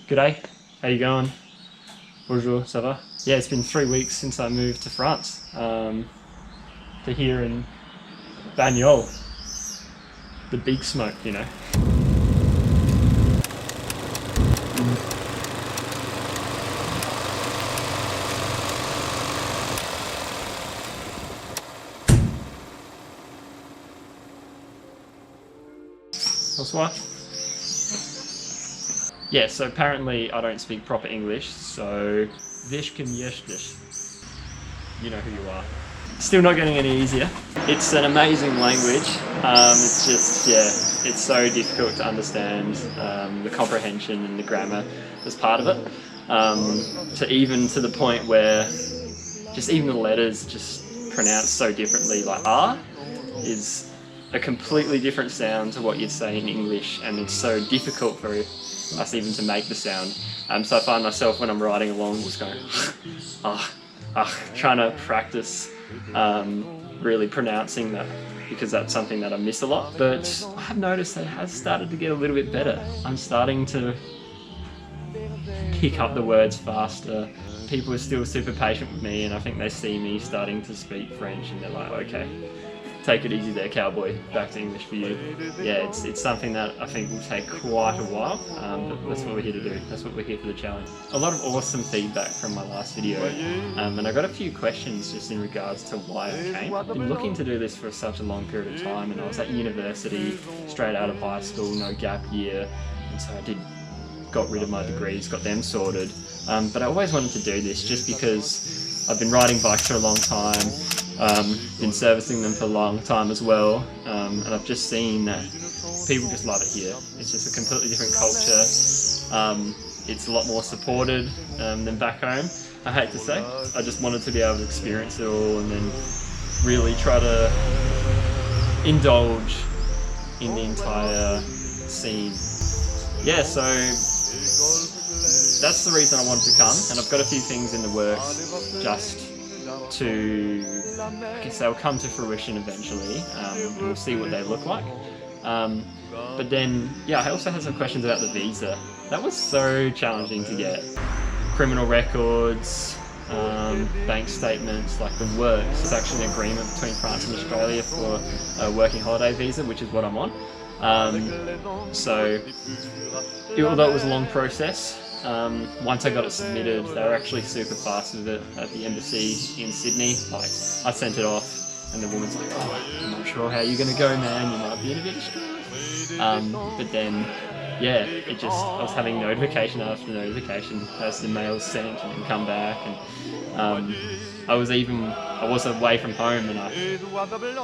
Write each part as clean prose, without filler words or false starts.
G'day, how you going? Bonjour, ça va? Yeah, it's been 3 weeks since I moved to France, to here in Bonjour, the big smoke, you know. Bonsoir. Yeah, so apparently I don't speak proper English, so Vishkin Yeshdish. You know who you are. Still not getting any easier. It's an amazing language. It's just, yeah, it's so difficult to understand the comprehension and the grammar as part of it. To the point where just even the letters just pronounce so differently. Like R is a completely different sound to what you'd say in English, and it's so difficult for us even to make the sound. So I find myself when I'm riding along just going trying to practice really pronouncing that, because that's something that I miss a lot. But I have noticed that it has started to get a little bit better. I'm starting to pick up the words faster. People are still super patient with me, and I think they see me starting to speak French and they're like, okay, take it easy there, cowboy, back to English for you. Yeah, it's something that I think will take quite a while, but that's what we're here to do. That's what we're here for, the challenge. A lot of awesome feedback from my last video, and I got a few questions just in regards to why I came. I've been looking to do this for such a long period of time, and I was at university, straight out of high school, no gap year, and so got rid of my degrees, got them sorted. But I always wanted to do this just because I've been riding bikes for a long time, been servicing them for a long time as well, and I've just seen that people just love it here. It's just a completely different culture. It's a lot more supported than back home, I hate to say. I just wanted to be able to experience it all and then really try to indulge in the entire scene. Yeah, so that's the reason I wanted to come, and I've got a few things in the works just to, I guess they'll come to fruition eventually, and we'll see what they look like. But then, yeah, I also had some questions about the visa. That was so challenging to get. Criminal records, bank statements, like the works. It's actually an agreement between France and Australia for a working holiday visa, which is what I'm on. So, although it was a long process, once I got it submitted, they were actually super fast with it at the embassy in Sydney. Like, I sent it off, and the woman's like, "Oh, I'm not sure how you're gonna go, man. You might be in a bit of stress." But then, yeah, I was having notification after notification as the mail's sent and then come back, and I was away from home, and I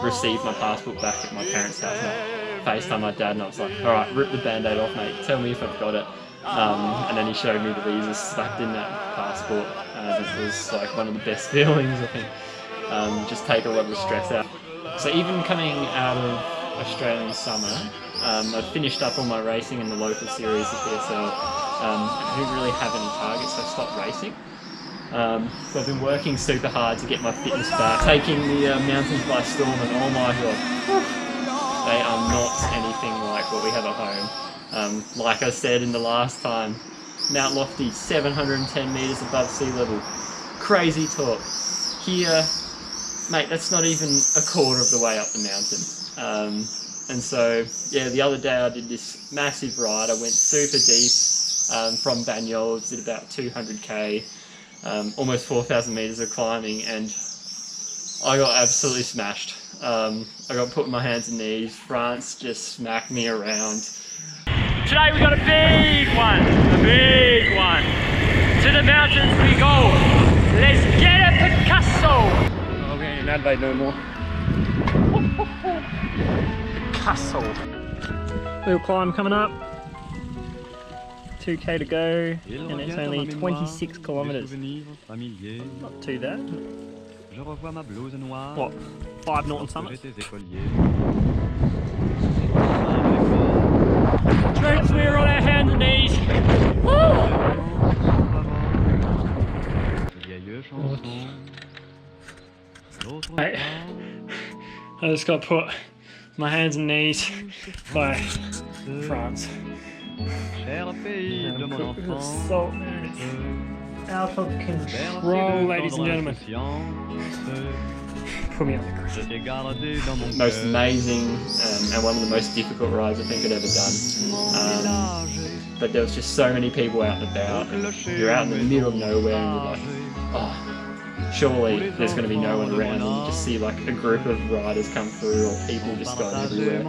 received my passport back at my parents' house, and I FaceTimed my dad, and I was like, "All right, rip the band-aid off, mate. Tell me if I've got it." And then he showed me the visa stuck in that passport. It was like one of the best feelings, I think. Just take a lot of the stress out. So even coming out of Australian summer, I'd finished up all my racing in the local series of PSL. I didn't really have any targets, so I stopped racing. So I've been working super hard to get my fitness back, taking the mountains by storm, and oh my god, they are not anything like what we have at home. Like I said in the last time, Mount Lofty, 710 metres above sea level. Crazy talk. Here, mate, that's not even a quarter of the way up the mountain. And so, yeah, the other day I did this massive ride. I went super deep from Banyol, did about 200k, almost 4,000 metres of climbing, and I got absolutely smashed. I got put on my hands and knees. France just smacked me around. Today we got a big one. To the mountains we go. Let's get it, Picasso. Oh, we ain't in Adelaide no more. Picasso. Little climb coming up. 2k to go, and it's only 26 kilometres. Not too bad. What? 5 Norton summits? Troops, we're on our hands and knees. Right. I just got put my hands and knees by France. So out of control, ladies and gentlemen. Put me on the cruise. Most amazing and one of the most difficult rides I think I'd ever done. But there was just so many people out and about. And you're out in the middle of nowhere and you're like, oh, surely there's going to be no one around. And you just see like a group of riders come through or people just going everywhere.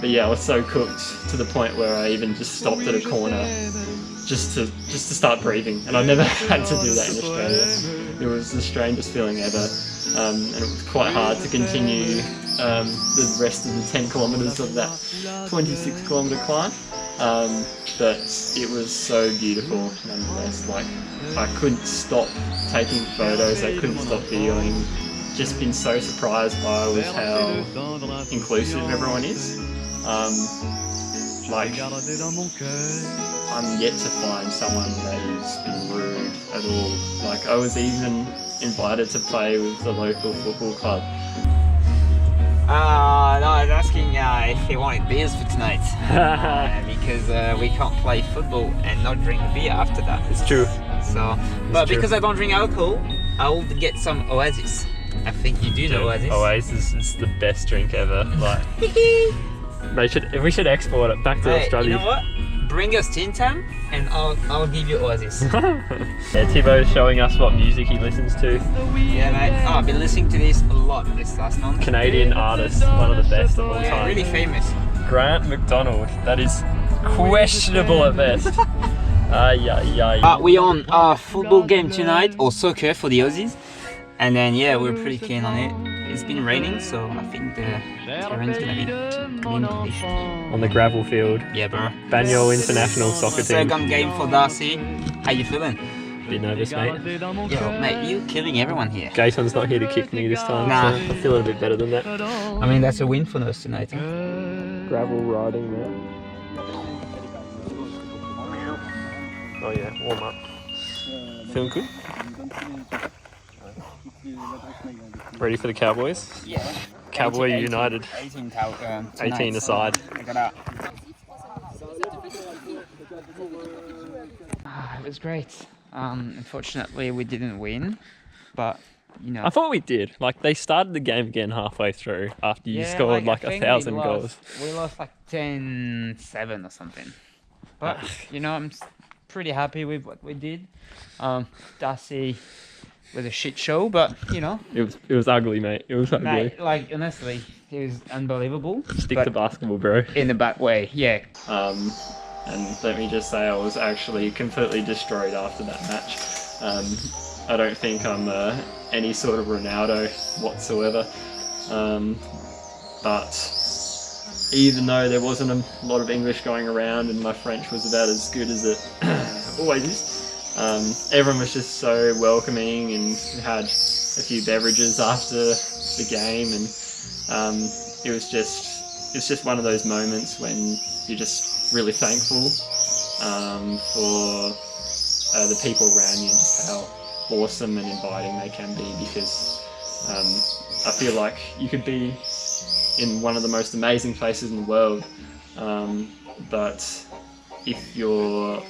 But yeah, I was so cooked to the point where I even just stopped at a corner just to start breathing. And I never had to do that in Australia. It was the strangest feeling ever. And it was quite hard to continue the rest of the 10 kilometres of that 26 kilometre climb. But it was so beautiful nonetheless. Like, I couldn't stop taking photos, I couldn't stop videoing. Just been so surprised by with how inclusive everyone is. Like, I'm yet to find someone that has been rude at all. Like, I was even invited to play with the local football club. No, I was asking if he wanted beers for tonight. Because we can't play football and not drink beer after that. It's true. So, but because I don't drink alcohol, I will get some Oasis. I think you do know Oasis. Oasis is the best drink ever. Like, we should export it back to Australia. You know what? Bring us Tin Tam and I'll give you Oasis. Yeah, Thibaut's showing us what music he listens to. Yeah, mate. Oh, I've been listening to this a lot this last month. Canadian artist, one of the best of all Yeah, time. really famous. Grant McDonald. That is questionable at best. We on a football game tonight, or soccer for the Aussies. And then, yeah, we're pretty keen on it. It's been raining, so I think the terrain's gonna be clean condition. On the gravel field. Yeah, bro. Banyol International Soccer Team. Second game for Darcy. How you feeling? Bit nervous, mate. Yo, mate, you're killing everyone here. Gayton's not here to kick me this time, Nah. so I feel a little bit better than that. I mean, that's a win for us tonight. Huh? Gravel riding now. Oh yeah, warm up. Feeling good? Ready for the Cowboys? Yeah. Cowboy 18, United. 18 18 aside. It was great. Unfortunately, we didn't win, but you know. I thought we did. Like, they started the game again halfway through after you scored like 1,000 goals. We lost like 10-7 or something. But you know, I'm pretty happy with what we did. Darcy was a shit show, but you know. It was ugly, mate. It was ugly. Mate, like, honestly, it was unbelievable. Stick to basketball, bro. In a bad way, yeah. And let me just say, I was actually completely destroyed after that match. I don't think I'm any sort of Ronaldo whatsoever. But even though there wasn't a lot of English going around and my French was about as good as it always is, everyone was just so welcoming and had a few beverages after the game, and it was just one of those moments when you're just really thankful for the people around you and just how awesome and inviting they can be, because I feel like you could be in one of the most amazing places in the world, but if you're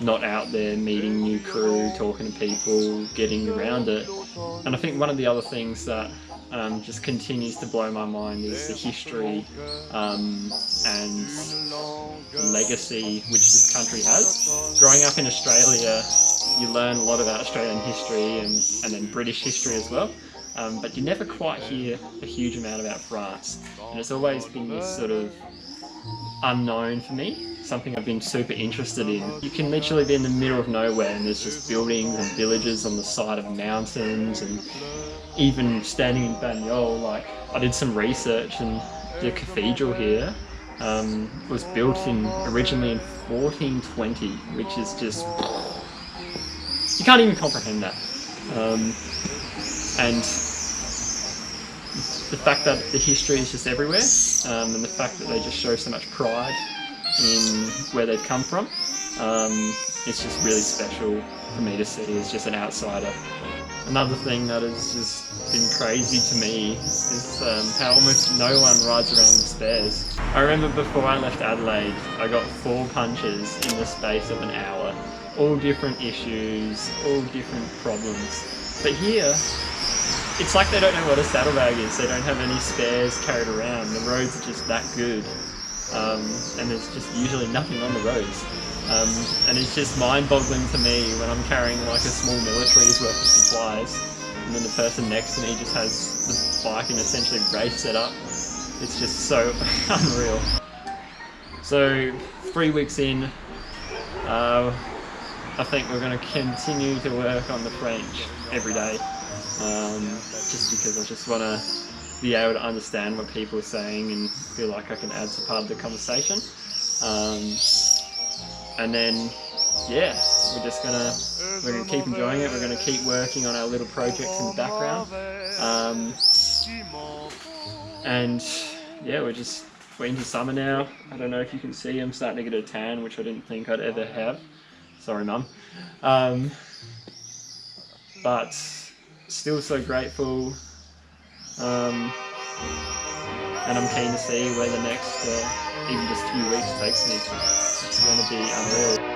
not out there meeting new crew, talking to people, getting around it. And I think one of the other things that just continues to blow my mind is the history and legacy which this country has. Growing up in Australia, you learn a lot about Australian history and then British history as well, but you never quite hear a huge amount about France, and it's always been this sort of unknown for me, something I've been super interested in. You can literally be in the middle of nowhere and there's just buildings and villages on the side of mountains, and even standing in Banyol, like, I did some research and the cathedral here was built originally in 1420, which is just, you can't even comprehend that. And the fact that the history is just everywhere, and the fact that they just show so much pride in where they've come from, it's just really special for me to see as just an outsider. Another thing that is just been crazy to me is how almost no one rides around with spares. I remember before I left Adelaide, I got 4 punches in the space of an hour. All different issues, all different problems. But here, it's like they don't know what a saddlebag is. They don't have any spares carried around. The roads are just that good. And there's just usually nothing on the roads. And it's just mind-boggling to me when I'm carrying like a small military's worth of supplies, and then the person next to me just has the bike and essentially race set up. It's just so unreal. So 3 weeks in, I think we're going to continue to work on the French every day, just because I just want to be able to understand what people are saying and feel like I can add to part of the conversation. And then, yeah, we're gonna keep enjoying it. We're gonna keep working on our little projects in the background. And yeah, we're into summer now. I don't know if you can see, I'm starting to get a tan, which I didn't think I'd ever have. Sorry, Mum. But still so grateful. And I'm keen to see where the next, even just few weeks takes me. It's going to be unreal.